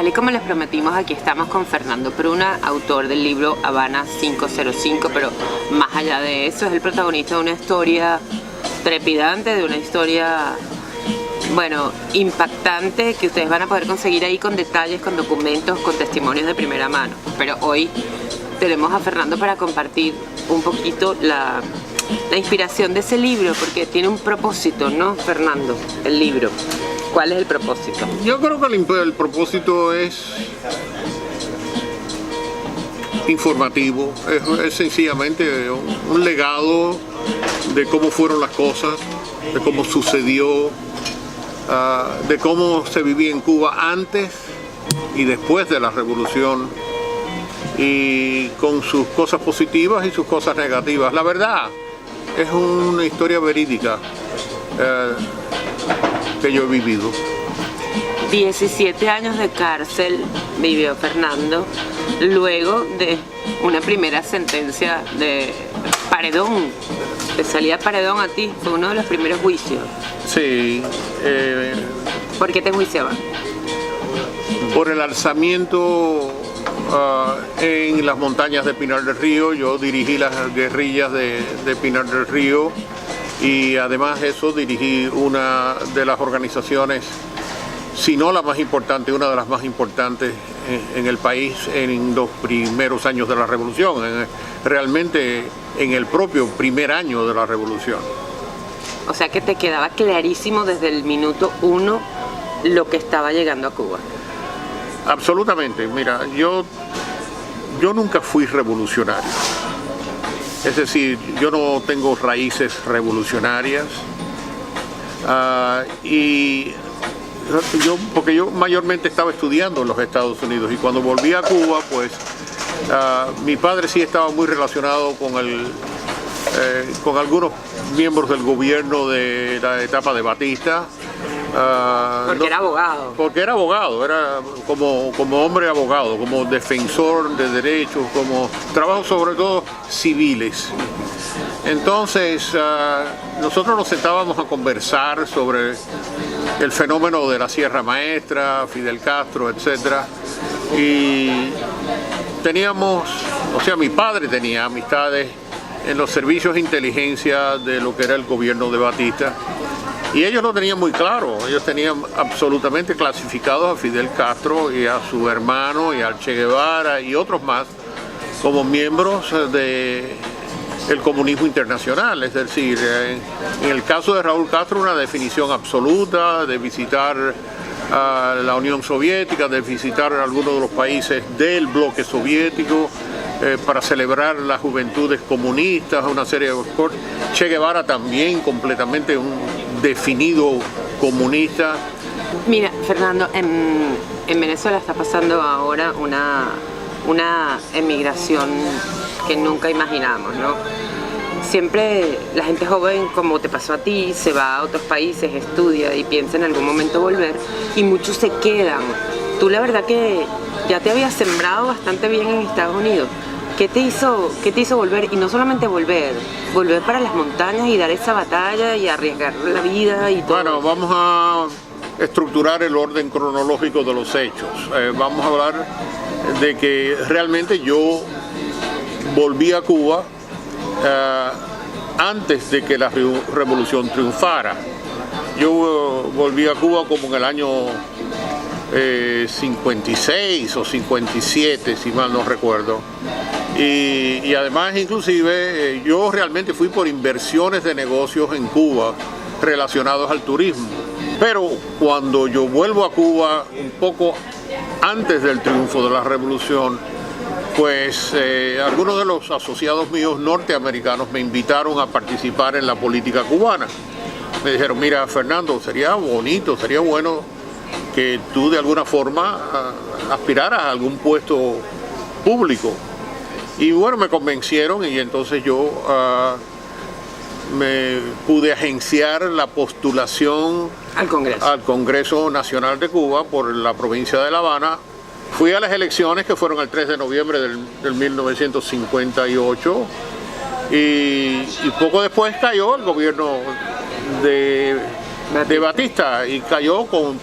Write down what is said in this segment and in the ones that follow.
Tal y como les prometimos, aquí estamos con Fernando Pruna, autor del libro Habana 505, pero más allá de eso es el protagonista de una historia trepidante, de una historia, bueno, impactante, que ustedes van a poder conseguir ahí con detalles, con documentos, con testimonios de primera mano. Pero hoy tenemos a Fernando para compartir un poquito la inspiración de ese libro, porque tiene un propósito, ¿no, Fernando? El libro. ¿Cuál es el propósito? Yo creo que el propósito es informativo, es sencillamente un legado de cómo fueron las cosas, de cómo sucedió, de cómo se vivía en Cuba antes y después de la revolución, y con sus cosas positivas y sus cosas negativas. La verdad, es una historia verídica que yo he vivido. 17 años de cárcel vivió Fernando, luego de una primera sentencia de paredón. Te salía paredón a ti, fue uno de los primeros juicios. Sí. ¿Por qué te enjuiciaban? Por el alzamiento en las montañas de Pinar del Río. Yo dirigí las guerrillas de Pinar del Río, y además de eso dirigí una de las organizaciones, si no la más importante, una de las más importantes en el país en los primeros años de la revolución, realmente en el propio primer año de la revolución. O sea que te quedaba clarísimo desde el minuto uno lo que estaba llegando a Cuba. Absolutamente. Mira, yo nunca fui revolucionario. Es decir, yo no tengo raíces revolucionarias, porque yo mayormente estaba estudiando en los Estados Unidos, y cuando volví a Cuba, pues mi padre sí estaba muy relacionado con algunos miembros del gobierno de la etapa de Batista. Era abogado. Porque era abogado, era como hombre abogado, como defensor de derechos, como trabajos sobre todo civiles. Entonces nosotros nos sentábamos a conversar sobre el fenómeno de la Sierra Maestra, Fidel Castro, etcétera, y mi padre tenía amistades en los servicios de inteligencia de lo que era el gobierno de Batista, y ellos lo tenían muy claro. Ellos tenían absolutamente clasificados a Fidel Castro y a su hermano y al Che Guevara y otros más como miembros del comunismo internacional. Es decir, en el caso de Raúl Castro, una definición absoluta de visitar a la Unión Soviética, de visitar algunos de los países del bloque soviético para celebrar las juventudes comunistas, una serie de cosas. Che Guevara también completamente un definido comunista. Mira, Fernando, en Venezuela está pasando ahora una emigración que nunca imaginamos, ¿no? Siempre la gente joven, como te pasó a ti, se va a otros países, estudia y piensa en algún momento volver, y muchos se quedan. Tú la verdad que ya te habías sembrado bastante bien en Estados Unidos. ¿Qué te hizo volver? Y no solamente volver para las montañas y dar esa batalla y arriesgar la vida y todo. Bueno, vamos a estructurar el orden cronológico de los hechos. Vamos a hablar de que realmente yo volví a Cuba antes de que la revolución triunfara. Yo volví a Cuba como en el año 56 o 57, si mal no recuerdo. Y además, inclusive, yo realmente fui por inversiones de negocios en Cuba relacionados al turismo. Pero cuando yo vuelvo a Cuba, un poco antes del triunfo de la revolución, pues algunos de los asociados míos norteamericanos me invitaron a participar en la política cubana. Me dijeron: mira, Fernando, sería bonito, sería bueno que tú de alguna forma aspiraras a algún puesto público. Y bueno, me convencieron, y entonces yo me pude agenciar la postulación al Congreso Nacional de Cuba por la provincia de La Habana. Fui a las elecciones, que fueron el 3 de noviembre del 1958, y poco después cayó el gobierno de Batista, y cayó con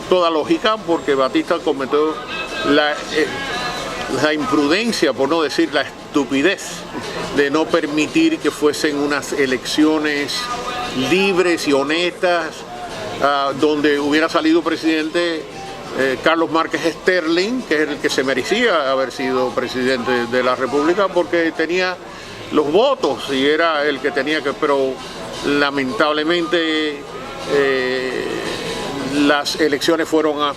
toda lógica, porque Batista cometió la imprudencia, por no decir la estupidez, de no permitir que fuesen unas elecciones libres y honestas, donde hubiera salido presidente Carlos Márquez Sterling, que es el que se merecía haber sido presidente de la República, porque tenía los votos y era el que tenía que, pero lamentablemente las elecciones fueron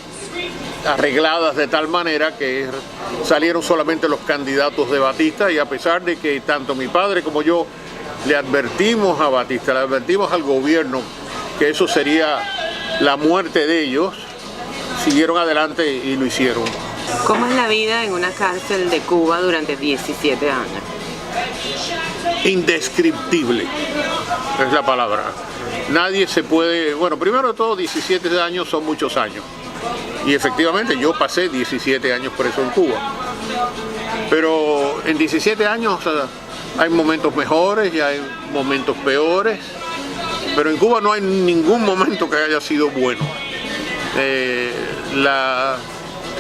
arregladas de tal manera que salieron solamente los candidatos de Batista, y a pesar de que tanto mi padre como yo le advertimos a Batista, le advertimos al gobierno que eso sería la muerte de ellos, siguieron adelante y lo hicieron. ¿Cómo es la vida en una cárcel de Cuba durante 17 años? Indescriptible, es la palabra. Nadie se puede, bueno, primero de todo 17 años son muchos años. Y efectivamente yo pasé 17 años preso en Cuba. Pero en 17 años hay momentos mejores y hay momentos peores. Pero en Cuba no hay ningún momento que haya sido bueno. La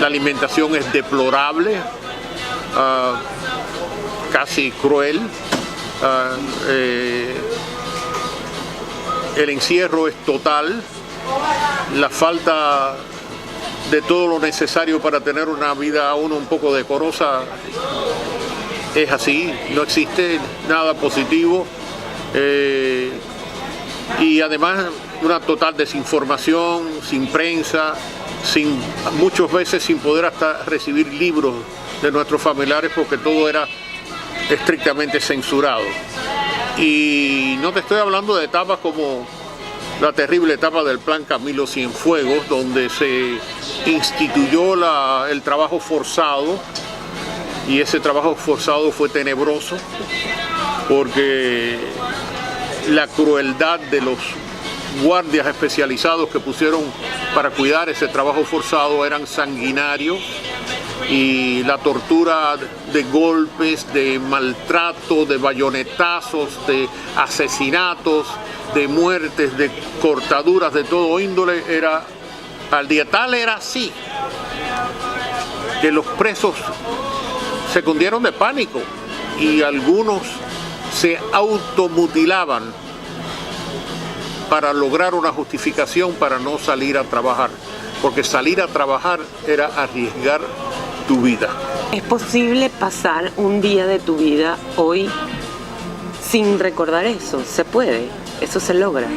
alimentación es deplorable, casi cruel. El encierro es total. La falta de todo lo necesario para tener una vida a uno un poco decorosa es así, no existe nada positivo, y además una total desinformación, sin prensa, muchas veces sin poder hasta recibir libros de nuestros familiares porque todo era estrictamente censurado. Y no te estoy hablando de etapas como la terrible etapa del Plan Camilo Cienfuegos, donde se instituyó el trabajo forzado, y ese trabajo forzado fue tenebroso porque la crueldad de los guardias especializados que pusieron para cuidar ese trabajo forzado eran sanguinarios, y la tortura de golpes, de maltrato, de bayonetazos, de asesinatos, de muertes, de cortaduras de todo índole era al día. Tal era así que los presos se cundieron de pánico y algunos se automutilaban para lograr una justificación para no salir a trabajar, porque salir a trabajar era arriesgar tu vida. ¿Es posible pasar un día de tu vida hoy sin recordar eso? ¿Se puede? ¿Eso se logra?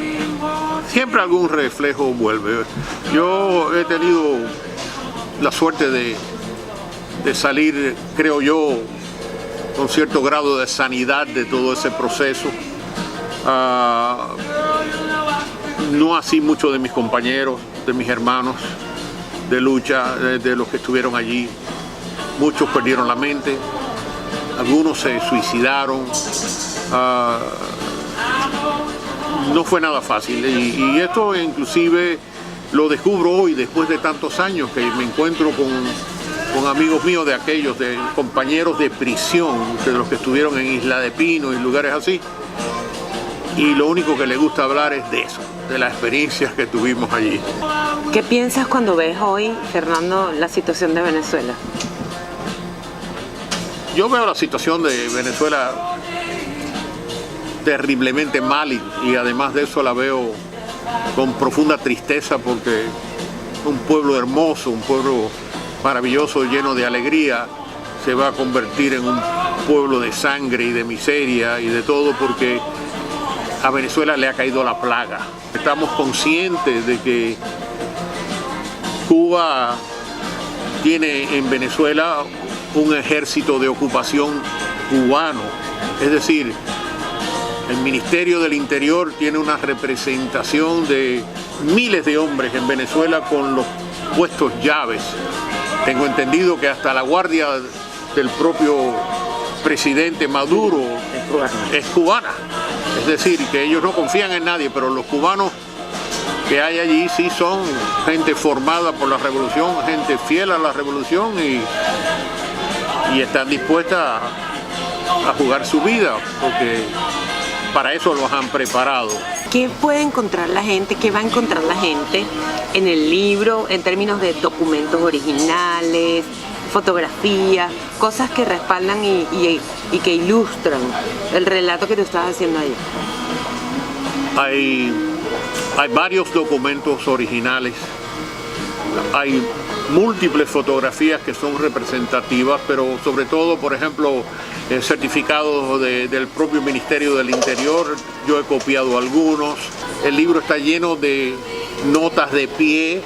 Siempre algún reflejo vuelve. Yo he tenido la suerte de salir, creo yo, con cierto grado de sanidad de todo ese proceso. No así muchos de mis compañeros, de mis hermanos de lucha, de los que estuvieron allí. Muchos perdieron la mente, algunos se suicidaron. No fue nada fácil, y esto inclusive lo descubro hoy después de tantos años que me encuentro con amigos míos de aquellos, de compañeros de prisión, de los que estuvieron en Isla de Pino y lugares así, y lo único que les gusta hablar es de eso, de las experiencias que tuvimos allí. ¿Qué piensas cuando ves hoy, Fernando, la situación de Venezuela? Yo veo la situación de Venezuela terriblemente mal, y además de eso la veo con profunda tristeza, porque un pueblo hermoso, un pueblo maravilloso, lleno de alegría, se va a convertir en un pueblo de sangre y de miseria y de todo, porque a Venezuela le ha caído la plaga. Estamos conscientes de que Cuba tiene en Venezuela un ejército de ocupación cubano, es decir, el Ministerio del Interior tiene una representación de miles de hombres en Venezuela con los puestos llaves. Tengo entendido que hasta la guardia del propio presidente Maduro es cubana. Es decir, que ellos no confían en nadie, pero los cubanos que hay allí sí son gente formada por la revolución, gente fiel a la revolución, y están dispuestas a jugar su vida, porque para eso los han preparado. ¿qué puede encontrar la gente, qué va a encontrar la gente en el libro en términos de documentos originales, fotografías, cosas que respaldan y que ilustran el relato que tú estás haciendo ahí? Hay varios documentos originales, hay múltiples fotografías que son representativas, pero sobre todo, por ejemplo, certificados del propio Ministerio del Interior. Yo he copiado algunos. El libro está lleno de notas de pie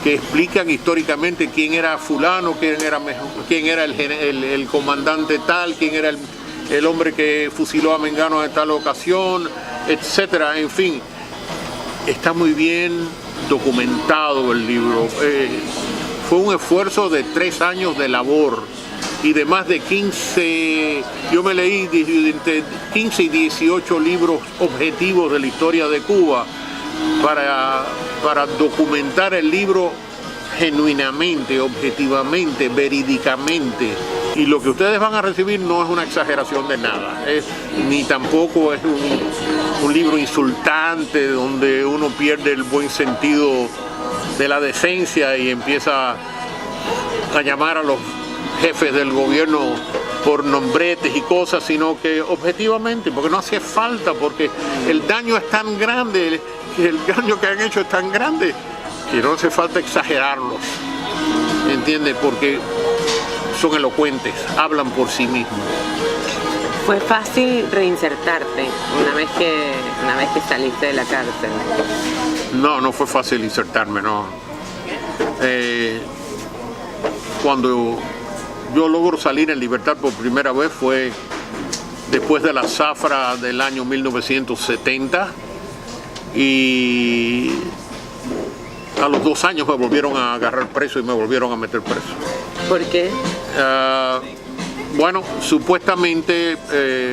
que explican históricamente quién era fulano, quién era el comandante tal, quién era el hombre que fusiló a Mengano en tal ocasión, etcétera. En fin, está muy bien documentado el libro. Fue un esfuerzo de 3 años de labor y de más de 15, yo me leí entre 15 y 18 libros objetivos de la historia de Cuba para documentar el libro genuinamente, objetivamente, verídicamente. Y lo que ustedes van a recibir no es una exageración de nada, ni tampoco es un libro insultante donde uno pierde el buen sentido de la decencia y empieza a llamar a los jefes del gobierno por nombretes y cosas, sino que objetivamente, porque no hace falta, porque el daño es tan grande, el daño que han hecho es tan grande que no hace falta exagerarlos, ¿entiendes? Porque son elocuentes, hablan por sí mismos. ¿Fue fácil reinsertarte una vez que saliste de la cárcel? No fue fácil insertarme, no. Cuando yo logro salir en libertad por primera vez fue después de la zafra del año 1970 y a los 2 años me volvieron a agarrar preso y me volvieron a meter preso. ¿Por qué? Bueno, supuestamente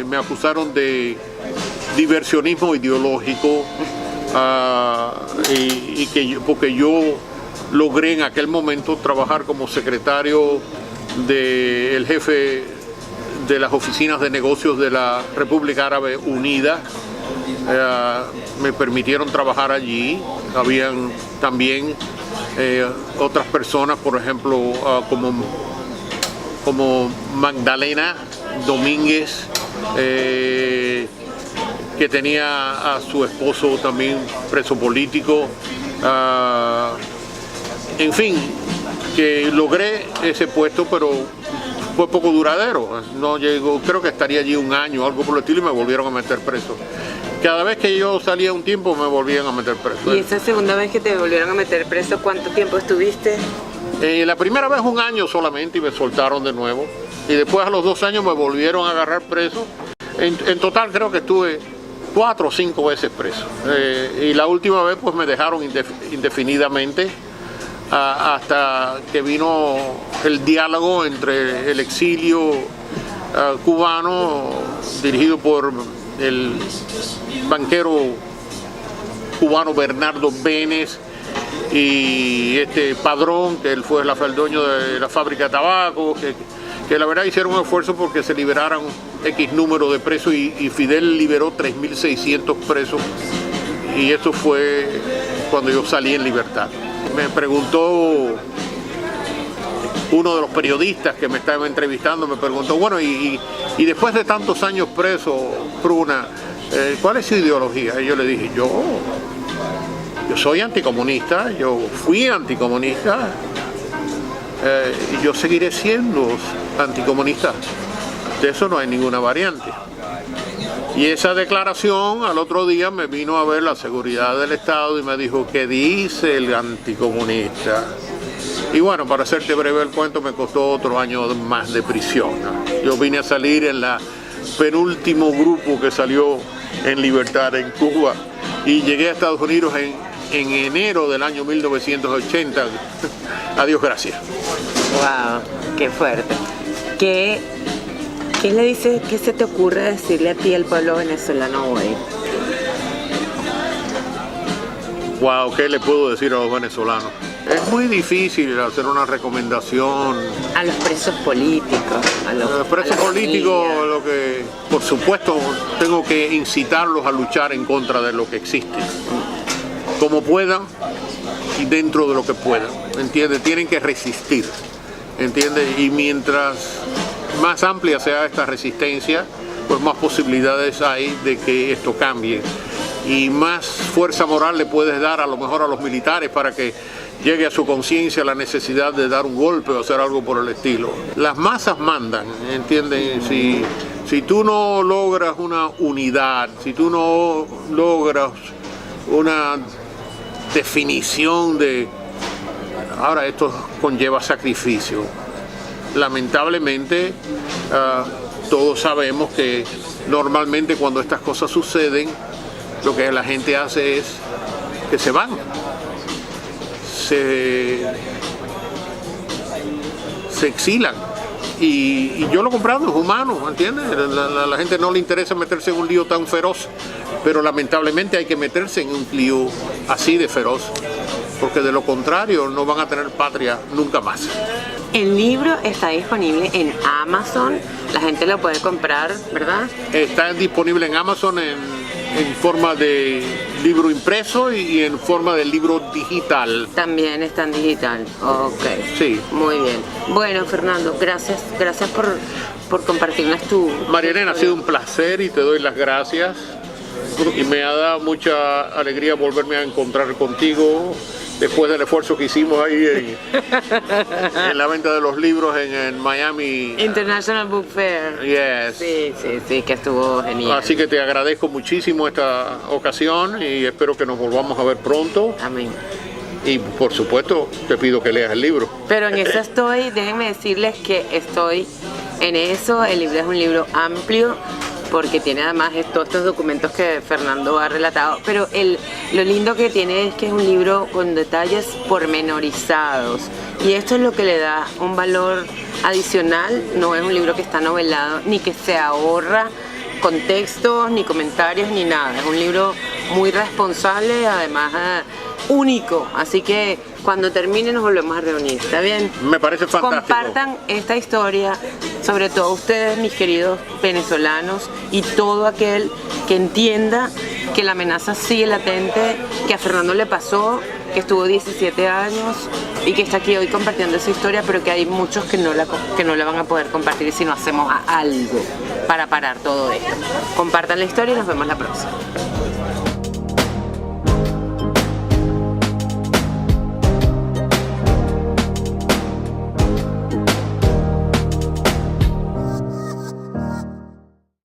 me acusaron de diversionismo ideológico porque yo logré en aquel momento trabajar como secretario del jefe de las oficinas de negocios de la República Árabe Unida. Me permitieron trabajar allí. Habían también otras personas, por ejemplo, como Magdalena Domínguez, que tenía a su esposo también preso político. En fin, que logré ese puesto, pero fue poco duradero. No llegó, creo que estaría allí 1 año, algo por el estilo, y me volvieron a meter preso. Cada vez que yo salía un tiempo me volvían a meter preso. ¿Y esa segunda vez que te volvieron a meter preso, cuánto tiempo estuviste? La primera vez 1 año solamente y me soltaron de nuevo. Y después a los 2 años me volvieron a agarrar preso. En total creo que estuve 4 o 5 veces preso. Y la última vez pues me dejaron indefinidamente hasta que vino el diálogo entre el exilio cubano dirigido por el banquero cubano Bernardo Benes y este Padrón, que él fue el dueño de la fábrica de tabaco, que la verdad hicieron un esfuerzo porque se liberaran X número de presos y Fidel liberó 3.600 presos y eso fue cuando yo salí en libertad. Me preguntó uno de los periodistas que me estaba entrevistando, me preguntó, bueno, y después de tantos años preso, Pruna, ¿cuál es su ideología? Y yo le dije, yo soy anticomunista, yo fui anticomunista y yo seguiré siendo anticomunista. De eso no hay ninguna variante. Y esa declaración al otro día me vino a ver la seguridad del Estado y me dijo, ¿qué dice el anticomunista? Y bueno, para hacerte breve el cuento, me costó otro año más de prisión, ¿no? Yo vine a salir en la penúltimo grupo que salió en libertad en Cuba y llegué a Estados Unidos en enero del año 1980. Adiós, gracias. Wow, qué fuerte. ¿Qué le dices, qué se te ocurre decirle a ti al pueblo venezolano hoy? Wow, ¿qué le puedo decir a los venezolanos? Es muy difícil hacer una recomendación. A los presos políticos. A los presos políticos, lo que, por supuesto, tengo que incitarlos a luchar en contra de lo que existe. Como puedan y dentro de lo que puedan, ¿entiendes? Tienen que resistir, ¿entiendes? Y mientras más amplia sea esta resistencia, pues más posibilidades hay de que esto cambie. Y más fuerza moral le puedes dar a lo mejor a los militares para que llegue a su conciencia la necesidad de dar un golpe o hacer algo por el estilo. Las masas mandan, ¿entienden? Si tú no logras una unidad, si tú no logras una definición de... Ahora esto conlleva sacrificio. Lamentablemente todos sabemos que normalmente cuando estas cosas suceden, lo que la gente hace es que se van. Se exilan. Y yo lo comprendo, es humano, ¿entiendes? La gente no le interesa meterse en un lío tan feroz, pero lamentablemente hay que meterse en un lío así de feroz, porque de lo contrario no van a tener patria nunca más. El libro está disponible en Amazon, la gente lo puede comprar, ¿verdad? Está disponible en Amazon en forma de libro impreso y en forma de libro digital. También está en digital, ok. Sí. Muy bien. Bueno, Fernando, gracias por compartirnos tu... María Elena, ha sido un placer y te doy las gracias. Y me ha dado mucha alegría volverme a encontrar contigo después del esfuerzo que hicimos ahí en la venta de los libros en Miami International Book Fair. Yes. Sí, que estuvo genial. Así que te agradezco muchísimo esta ocasión y espero que nos volvamos a ver pronto. Amén. Y por supuesto te pido que leas el libro. Pero en eso estoy, déjenme decirles que estoy en eso. El libro es un libro amplio, porque tiene además todos estos documentos que Fernando ha relatado, pero lo lindo que tiene es que es un libro con detalles pormenorizados, y esto es lo que le da un valor adicional. No es un libro que está novelado, ni que se ahorra contextos, ni comentarios, ni nada. Es un libro muy responsable, además único, así que cuando termine nos volvemos a reunir, ¿está bien? Me parece fantástico. Compartan esta historia, sobre todo ustedes, mis queridos venezolanos, y todo aquel que entienda que la amenaza sigue latente, que a Fernando le pasó, que estuvo 17 años y que está aquí hoy compartiendo esa historia, pero que hay muchos que no la van a poder compartir si no hacemos algo para parar todo esto. Compartan la historia y nos vemos la próxima.